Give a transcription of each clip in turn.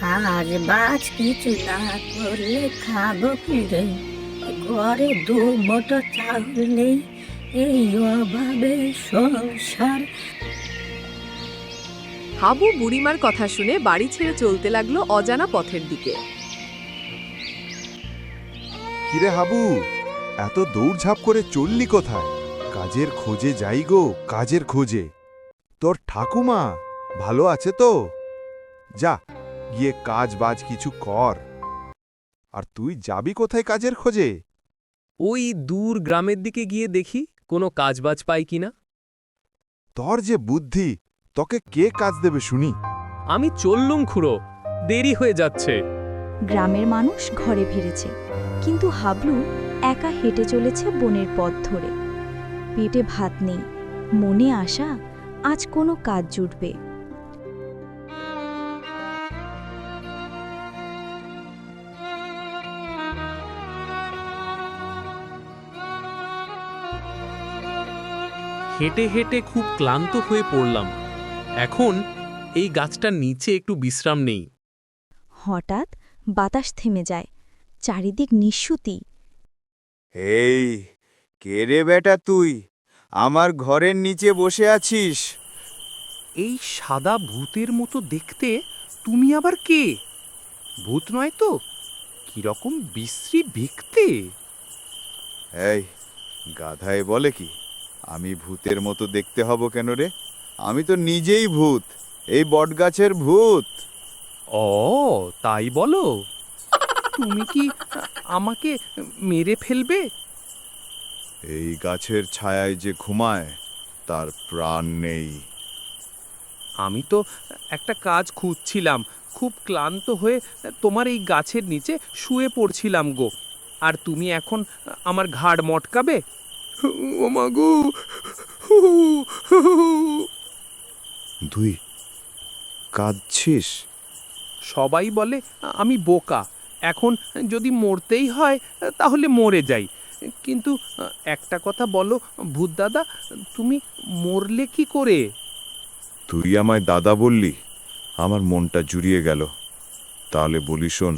আর বাজ কিছু না করলে খাবো কি রে? ঘরে দু মুঠো চাউল নেই, এই অভাবে সংসার। হাবু বুড়িমার কথা শুনে বাড়ি ছেড়ে চলতে লাগলো অজানা পথের দিকে। কিরে হাবু, এত দৌড়ঝাঁপ করে চললি কোথায়? কাজের খোঁজে যাই গো, কাজের খোঁজে। তোর ঠাকুমা ভালো আছে তো? যা গিয়ে কাজ বাজ কিছু কর। আর তুই যাবি কোথায় কাজের খোঁজে? ওই দূর গ্রামের দিকে গিয়ে দেখি কোনো কাজবাজ পাই কিনা। তোর যে বুদ্ধি, তোকে কে কাজ দেবে শুনি? আমি চললুম খুড়ো, দেরি হয়ে যাচ্ছে। গ্রামের মানুষ ঘরে ফিরেছে, কিন্তু হাবলু একা হেঁটে চলেছে বনের পথ ধরে। পেটে ভাত নেই, মনে আশা আজ কোনো কাজ জুটবে। হেঁটে হেঁটে খুব ক্লান্ত হয়ে পড়লাম। এখন এই গাছটার নিচে একটু বিশ্রাম নেই। হঠাৎ বাতাস থেমে যায়, চারিদিক নিঃশুতি। এই কে রে বেটা, তুই আমার ঘরের নিচে বসে আছিস? এই সাদা ভূতের মতো দেখতে তুমি আবার কে? ভূত নয় তো? কিরকম বিশ্রী দেখতে! এই গাধায় বলে কি আমি ভূতের মতো দেখতে হব কেন রে? আমি তো নিজেই ভূত, এই বটগাছের ভূত। ও তাই বলো? তুমি কি আমাকে মেরে ফেলবে? এই গাছের ছায়ায় যে ঘুমায় তার প্রাণ নেই। আমি তো একটা কাজ খুঁজছিলাম, খুব ক্লান্ত হয়ে তোমার এই গাছের নিচে শুয়ে পড়ছিলাম গো। আর তুমি এখন আমার ঘাড় মটকাবে? ও মা গো! তুই কাঁদছিস? সবাই বলে আমি বোকা, এখন যদি মরতেই হয় তাহলে মরে যাই। কিন্তু একটা কথা বলো ভূত দাদা, তুমি মরলে কি করে? তুই আমায় দাদা বললি, আমার মনটা জুড়িয়ে গেল। তাহলে বলি শোন,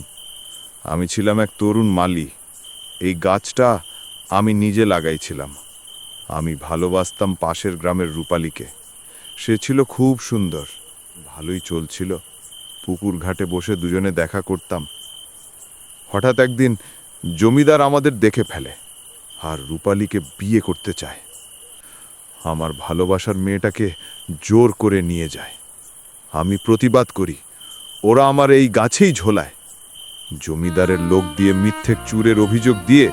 আমি ছিলাম এক তরুণ মালি। এই গাছটা আমি নিজে লাগাইছিলাম। আমি ভালোবাসতাম পাশের গ্রামের রূপালীকে। সে ছিল খুব সুন্দর, ভালোই চলছিল। পুকুর ঘাটে বসে দুজনে দেখা করতাম। হঠাৎ একদিন জমিদার আমাদের দেখে ফেলে আর রূপালীকে বিয়ে করতে চায়। আমার ভালোবাসার মেয়েটাকে জোর করে নিয়ে যায়। আমি প্রতিবাদ করি, ওরা আমার এই গাছেই ঝোলায়। জমিদারের লোক দিয়ে মিথ্যে চুরের অভিযোগ দিয়ে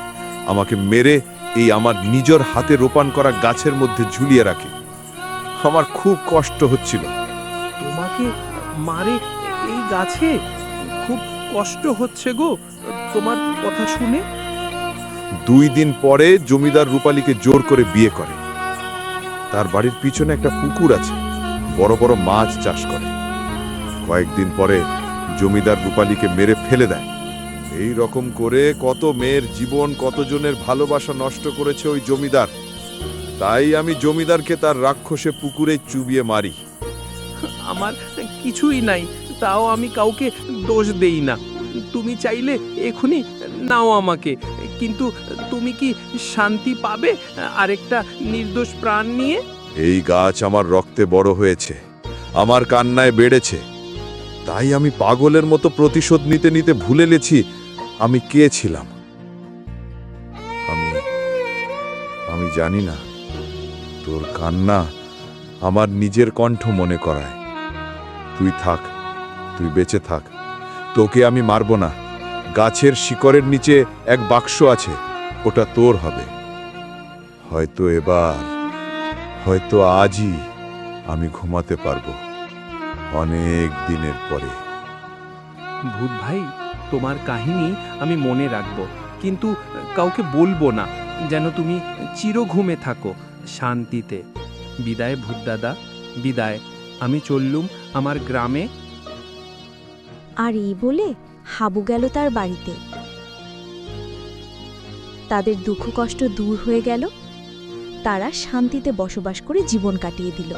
আমাকে মেরে এই আমার নিজের হাতে রোপণ করা গাছের মধ্যে ঝুলিয়ে রাখে। আমার খুব কষ্ট হচ্ছিল। তোমাকে মারে এই গাছে? খুব কষ্ট হচ্ছে গো তোমার কথা শুনে। 2 দিন পরে জমিদার রূপালীকে জোর করে বিয়ে করে। তার বাড়ির পিছনে একটা পুকুর আছে, বড় বড় মাছ চাষ করে। কয়েকদিন পরে জমিদার রূপালীকে মেরে ফেলে দেয়। এই রকম করে কত মেয়ের জীবন, কতজনের ভালোবাসা নষ্ট করেছে ওই জমিদার। তাই আমি জমিদারকে তার রাক্ষসে পুকুরে চুবিয়ে মারি। আমার কিছুই নাই, তাও আমি কাউকে দোষ দেই না। তুমি চাইলে এখনই নাও আমাকে, কিন্তু তুমি কি শান্তি পাবে আরেকটা নির্দোষ প্রাণ নিয়ে? এই গাছ আমার রক্তে বড় হয়েছে, আমার কান্নায় বেড়েছে। তাই আমি পাগলের মতো প্রতিশোধ নিতে নিতে ভুলে গেছি আমি কে ছিলাম। আমি জানি না, তোর কান্না আমার নিজের কণ্ঠ মনে করায়। তুই থাক, তুই বেঁচে থাক, তোকে আমি মারব না। গাছের শিকড়ের নিচে এক বাক্স আছে, ওটা তোর হবে। হয়তো এবার, হয়তো আজই আমি ঘুমাতে পারবো, অনেক দিনের পরে। ভূত ভাই, তোমার কাহিনী আমি মনে রাখবো, কিন্তু কাউকে বলবো না, যেন তুমি চির ঘুমে থাকো শান্তিতে। বিদায় ভূত দাদা, বিদায়। আমি চললুম আমার গ্রামে। আর এই বলে হাবু গেল তার বাড়িতে। তাদের দুঃখ কষ্ট দূর হয়ে গেল, তারা শান্তিতে বসবাস করে জীবন কাটিয়ে দিল।